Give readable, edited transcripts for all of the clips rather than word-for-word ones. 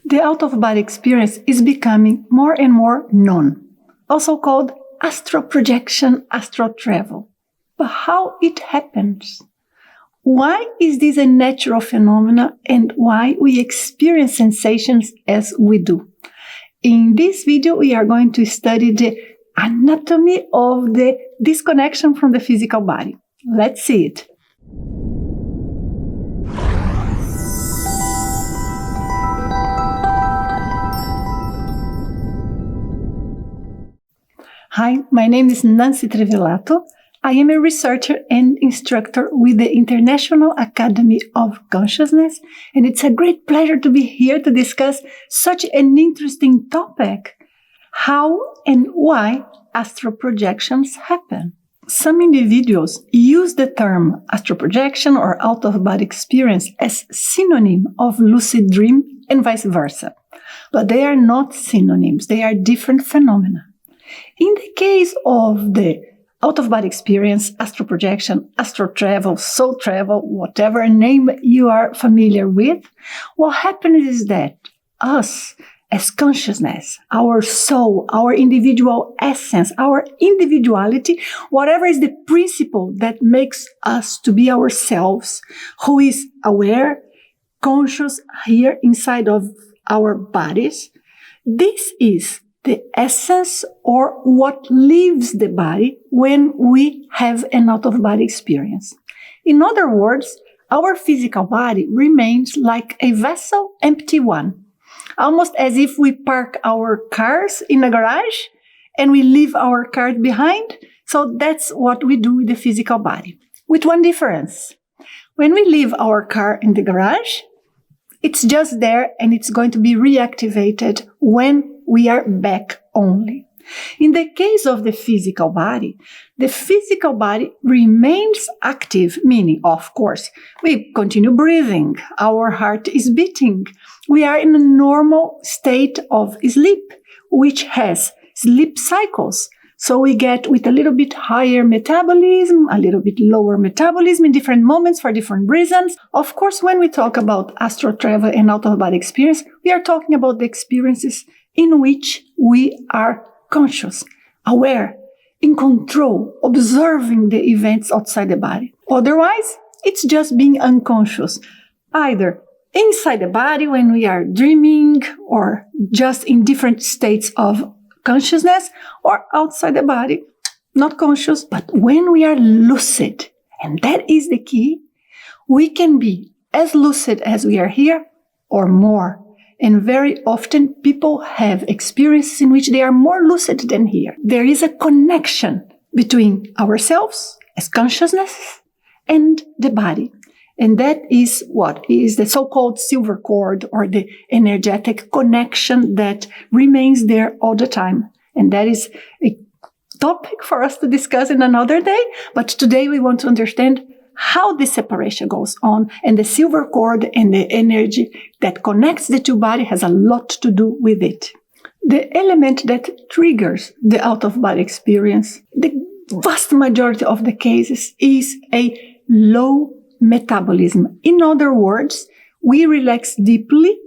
The out-of-body experience is becoming more and more known, also called astral projection, astral travel. But how it happens? Why is this a natural phenomenon and why we experience sensations as we do? In this video, we are going to study the anatomy of the disconnection from the physical body. Let's see it. Hi, my name is Nanci Trivellato. I am a researcher and instructor with the International Academy of Consciousness, and it's a great pleasure to be here to discuss such an interesting topic, how and why astral projections happen. Some individuals use the term astral projection or out-of-body experience as synonym of lucid dream and vice versa, but they are not synonyms, they are different phenomena. In the case of the out-of-body experience, astral projection, astral travel, soul travel, whatever name you are familiar with, what happens is that us, as consciousness, our soul, our individual essence, our individuality, whatever is the principle that makes us to be ourselves, who is aware, conscious here inside of our bodies, this is the essence or what leaves the body when we have an out-of-body experience. In other words, our physical body remains like a vessel, empty one, almost as if we park our cars in a garage and we leave our car behind. So that's what we do with the physical body, with one difference. When we leave our car in the garage, it's just there and it's going to be reactivated when we are back only. In the case of the physical body remains active, meaning, of course, we continue breathing, our heart is beating, we are in a normal state of sleep, which has sleep cycles. So we get with a little bit higher metabolism, a little bit lower metabolism in different moments for different reasons. Of course, when we talk about astral travel and out-of-body experience, we are talking about the experiences in which we are conscious, aware, in control, observing the events outside the body. Otherwise, it's just being unconscious, either inside the body when we are dreaming or just in different states of consciousness, or outside the body, not conscious, but when we are lucid. And that is the key. We can be as lucid as we are here or more. And very often people have experiences in which they are more lucid than here. There is a connection between ourselves as consciousness and the body. And that is what is the so-called silver cord or the energetic connection that remains there all the time. And that is a topic for us to discuss in another day. But today we want to understand how this separation goes on, and the silver cord and the energy that connects the two bodies has a lot to do with it. The element that triggers the out-of-body experience, the vast majority of the cases, is a low metabolism. In other words, we relax deeply,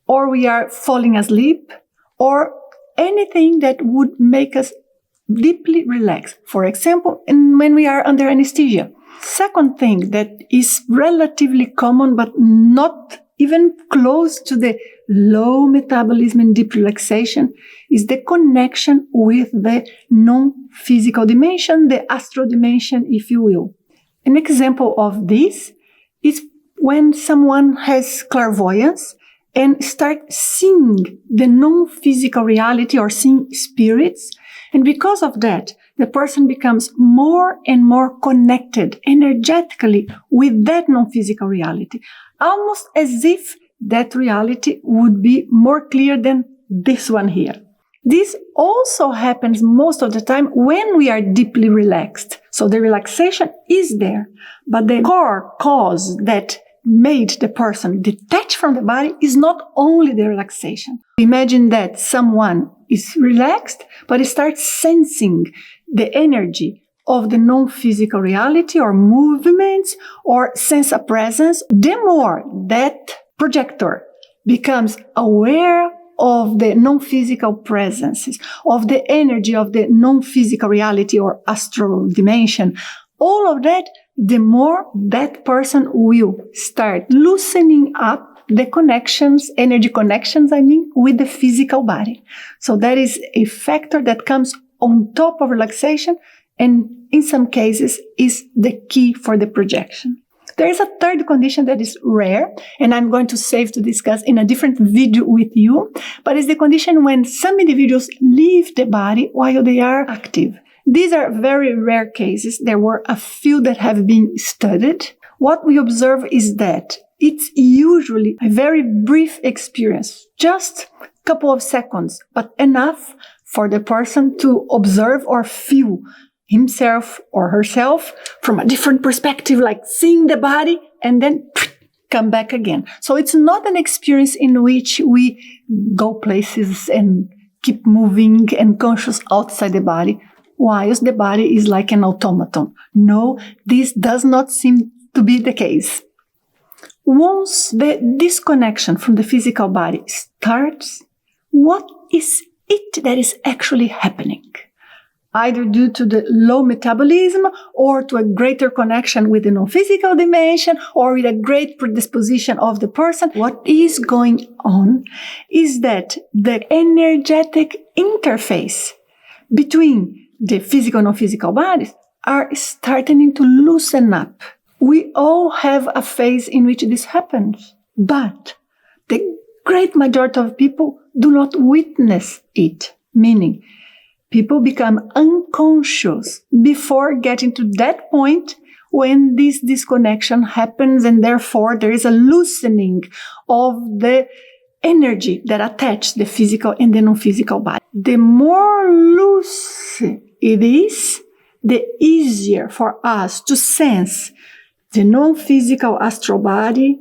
or we are falling asleep, or anything that would make us deeply relax. For example, when we are under anesthesia. Second thing that is relatively common, but not even close to the low metabolism and deep relaxation, is the connection with the non-physical dimension, the astral dimension, if you will. An example of this is when someone has clairvoyance and start seeing the non-physical reality or seeing spirits. And because of that, the person becomes more and more connected energetically with that non-physical reality, almost as if that reality would be more clear than this one here. This also happens most of the time when we are deeply relaxed. So the relaxation is there, but the core cause that made the person detach from the body is not only the relaxation. Imagine that someone is relaxed, but he starts sensing the energy of the non-physical reality or movements or sense a presence. The more that projector becomes aware of the non-physical presences, of the energy of the non-physical reality or astral dimension, all of that, the more that person will start loosening up the connections, energy connections, with the physical body. So that is a factor that comes on top of relaxation and in some cases is the key for the projection. There is a third condition that is rare, and I'm going to save to discuss in a different video with you, but it's the condition when some individuals leave the body while they are active. These are very rare cases. There were a few that have been studied. What we observe is that it's usually a very brief experience, just a couple of seconds, but enough for the person to observe or feel himself or herself from a different perspective, like seeing the body and then come back again. So it's not an experience in which we go places and keep moving and conscious outside the body, whilst the body is like an automaton. No, this does not seem to be the case. Once the disconnection from the physical body starts, what is it that is actually happening? Either due to the low metabolism or to a greater connection with the non-physical dimension or with a great predisposition of the person. What is going on is that the energetic interface between the physical and non-physical bodies are starting to loosen up. We all have a phase in which this happens, but the great majority of people do not witness it, meaning people become unconscious before getting to that point when this disconnection happens, and therefore there is a loosening of the energy that attaches the physical and the non-physical body. The more loose it is, the easier for us to sense the non-physical astral body,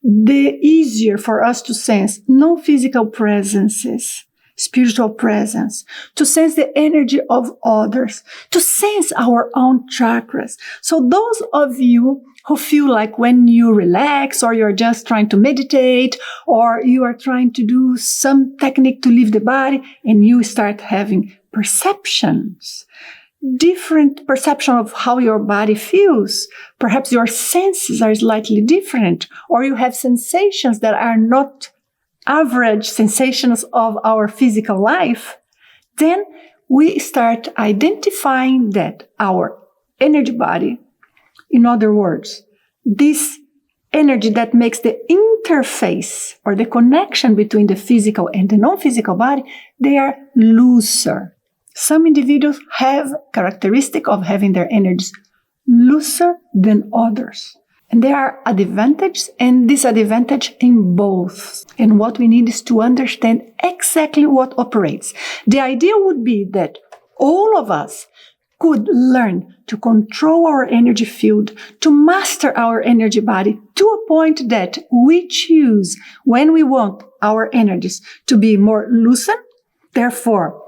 the easier for us to sense non-physical presences, spiritual presence, to sense the energy of others, to sense our own chakras. So those of you who feel like when you relax or you're just trying to meditate or you are trying to do some technique to leave the body and you start having perceptions, different perception of how your body feels. Perhaps your senses are slightly different, or you have sensations that are not average sensations of our physical life. Then we start identifying that our energy body, in other words, this energy that makes the interface or the connection between the physical and the non-physical body, they are looser. Some individuals have characteristic of having their energies looser than others. And there are advantages and disadvantages in both. And what we need is to understand exactly what operates. The idea would be that all of us could learn to control our energy field, to master our energy body to a point that we choose when we want our energies to be more loosened, therefore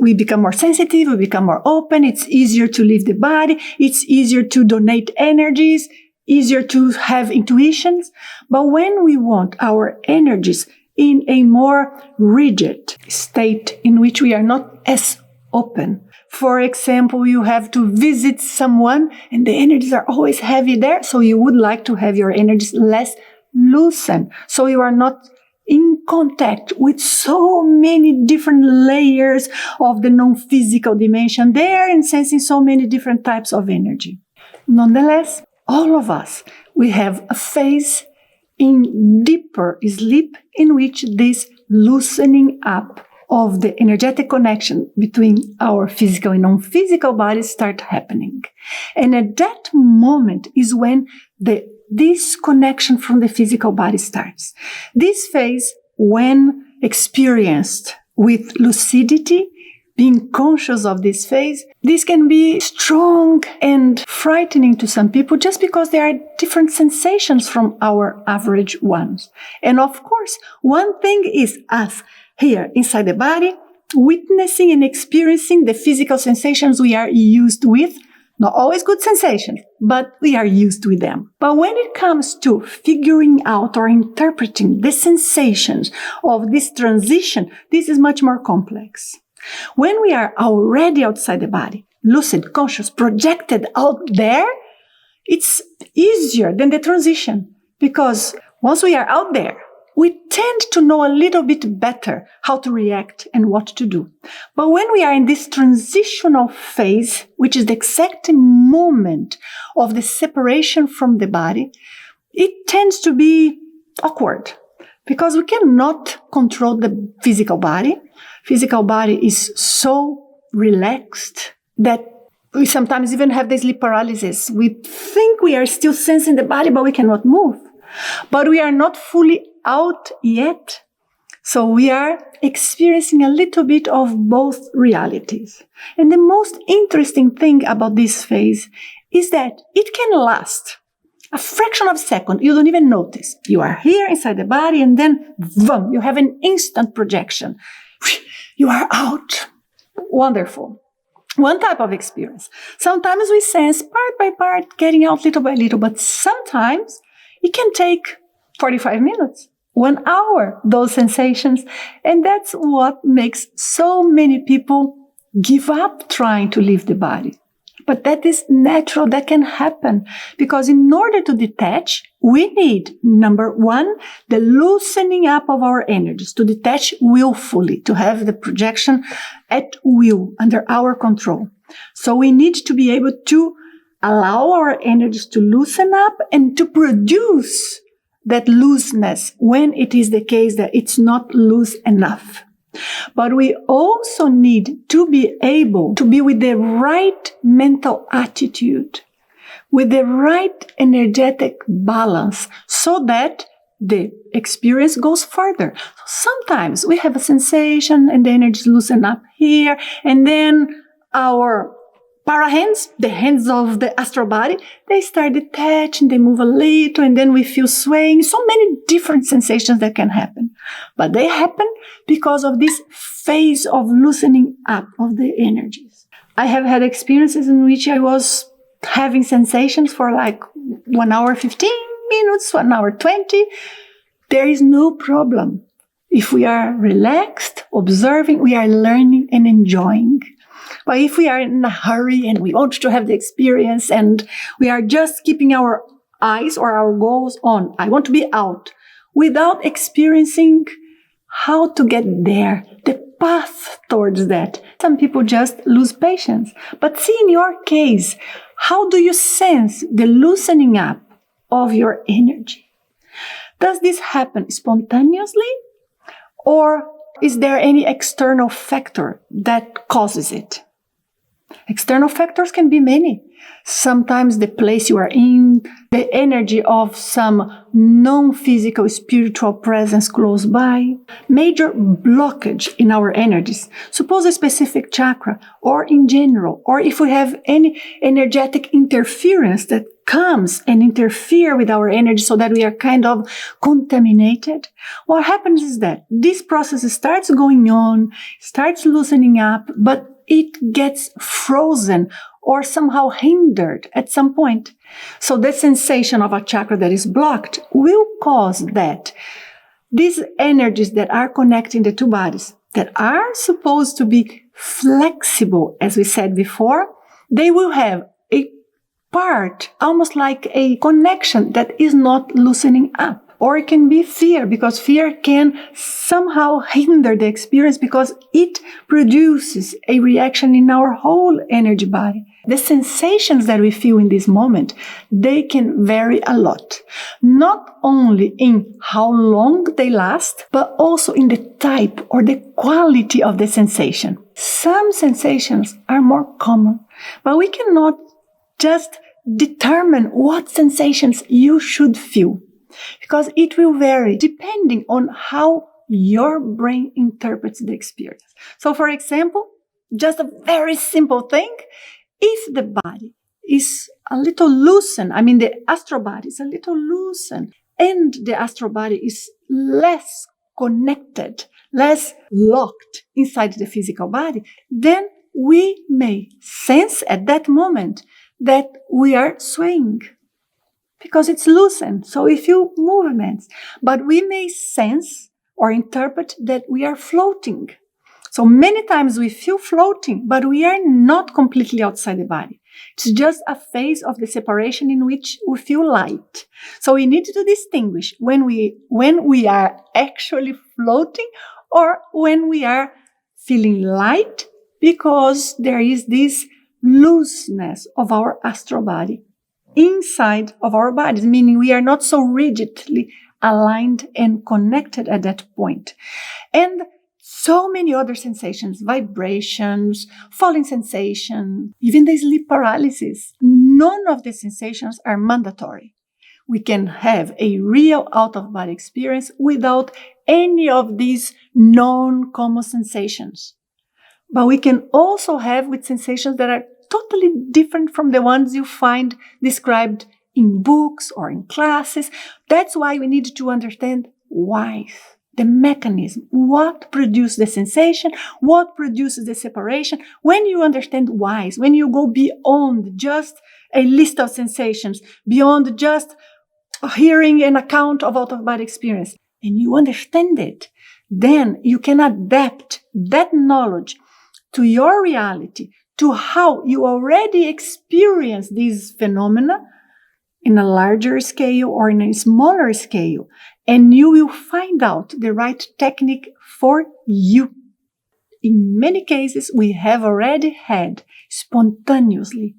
we become more sensitive, we become more open, it's easier to leave the body, it's easier to donate energies, easier to have intuitions. But when we want our energies in a more rigid state in which we are not as open, for example, you have to visit someone and the energies are always heavy there, so you would like to have your energies less loosened, so you are not in contact with so many different layers of the non-physical dimension there and sensing so many different types of energy. Nonetheless, all of us, we have a phase in deeper sleep in which this loosening up of the energetic connection between our physical and non-physical bodies start happening. And at that moment is when the disconnection from the physical body starts. This phase, when experienced with lucidity, being conscious of this phase, this can be strong and frightening to some people just because there are different sensations from our average ones. And of course, one thing is us here inside the body, witnessing and experiencing the physical sensations we are used with. Not always good sensations, but we are used with them. But when it comes to figuring out or interpreting the sensations of this transition, this is much more complex. When we are already outside the body, lucid, conscious, projected out there, it's easier than the transition, because once we are out there, we tend to know a little bit better how to react and what to do. But when we are in this transitional phase, which is the exact moment of the separation from the body, it tends to be awkward because we cannot control the physical body. Physical body is so relaxed that we sometimes even have the sleep paralysis. We think we are still sensing the body, but we cannot move. But we are not fully out yet. So we are experiencing a little bit of both realities. And the most interesting thing about this phase is that it can last a fraction of a second. You don't even notice. You are here inside the body, and then boom, you have an instant projection. You are out. Wonderful. One type of experience. Sometimes we sense part by part, getting out little by little, but sometimes it can take 45 minutes, 1 hour, those sensations. And that's what makes so many people give up trying to leave the body. But that is natural, that can happen. Because in order to detach, we need, number one, the loosening up of our energies, to detach willfully, to have the projection at will, under our control. So we need to be able to allow our energies to loosen up and to produce that looseness when it is the case that it's not loose enough. But we also need to be able to be with the right mental attitude, with the right energetic balance, so that the experience goes further. Sometimes we have a sensation and the energies loosen up here, and then our para hands, the hands of the astral body, they start detaching, they move a little, and then we feel swaying. So many different sensations that can happen. But they happen because of this phase of loosening up of the energies. I have had experiences in which I was having sensations for like 1 hour, 15 minutes, 1 hour, 20. There is no problem. If we are relaxed, observing, we are learning and enjoying. But if we are in a hurry and we want to have the experience and we are just keeping our eyes or our goals on, I want to be out, without experiencing how to get there, the path towards that, some people just lose patience. But see, in your case, how do you sense the loosening up of your energy? Does this happen spontaneously, or is there any external factor that causes it? External factors can be many. Sometimes the place you are in, the energy of some non-physical spiritual presence close by, major blockage in our energies. Suppose a specific chakra, or in general, or if we have any energetic interference that comes and interfere with our energy so that we are kind of contaminated. What happens is that this process starts going on, starts loosening up, but it gets frozen or somehow hindered at some point. So the sensation of a chakra that is blocked will cause that these energies that are connecting the two bodies, that are supposed to be flexible, as we said before, they will have a part, almost like a connection that is not loosening up. Or it can be fear, because fear can somehow hinder the experience because it produces a reaction in our whole energy body. The sensations that we feel in this moment, they can vary a lot. Not only in how long they last, but also in the type or the quality of the sensation. Some sensations are more common, but we cannot just determine what sensations you should feel, because it will vary depending on how your brain interprets the experience. So, for example, just a very simple thing, if the body is a little loosened, the astral body is a little loosened, and the astral body is less connected, less locked inside the physical body, then we may sense at that moment that we are swaying because it's loosened. So we feel movements, but we may sense or interpret that we are floating. So many times we feel floating, but we are not completely outside the body. It's just a phase of the separation in which we feel light. So we need to distinguish when we are actually floating or when we are feeling light, because there is this looseness of our astral body inside of our bodies, meaning we are not so rigidly aligned and connected at that point. And so many other sensations, vibrations, falling sensation, even the sleep paralysis. None of the sensations are mandatory. We can have a real out-of-body experience without any of these non-common sensations. But we can also have with sensations that are totally different from the ones you find described in books or in classes. That's why we need to understand why. The mechanism, what produces the sensation, what produces the separation. When you understand why, when you go beyond just a list of sensations, beyond just hearing an account of out-of-body experience, and you understand it, then you can adapt that knowledge to your reality, to how you already experience these phenomena in a larger scale or in a smaller scale. And you will find out the right technique for you. In many cases, we have already had spontaneously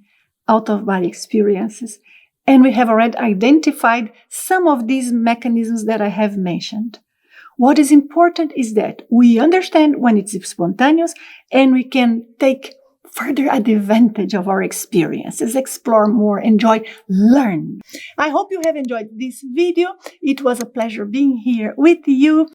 out-of-body experiences, and we have already identified some of these mechanisms that I have mentioned. What is important is that we understand when it's spontaneous, and we can take further advantage of our experiences, explore more, enjoy, learn. I hope you have enjoyed this video. It was a pleasure being here with you.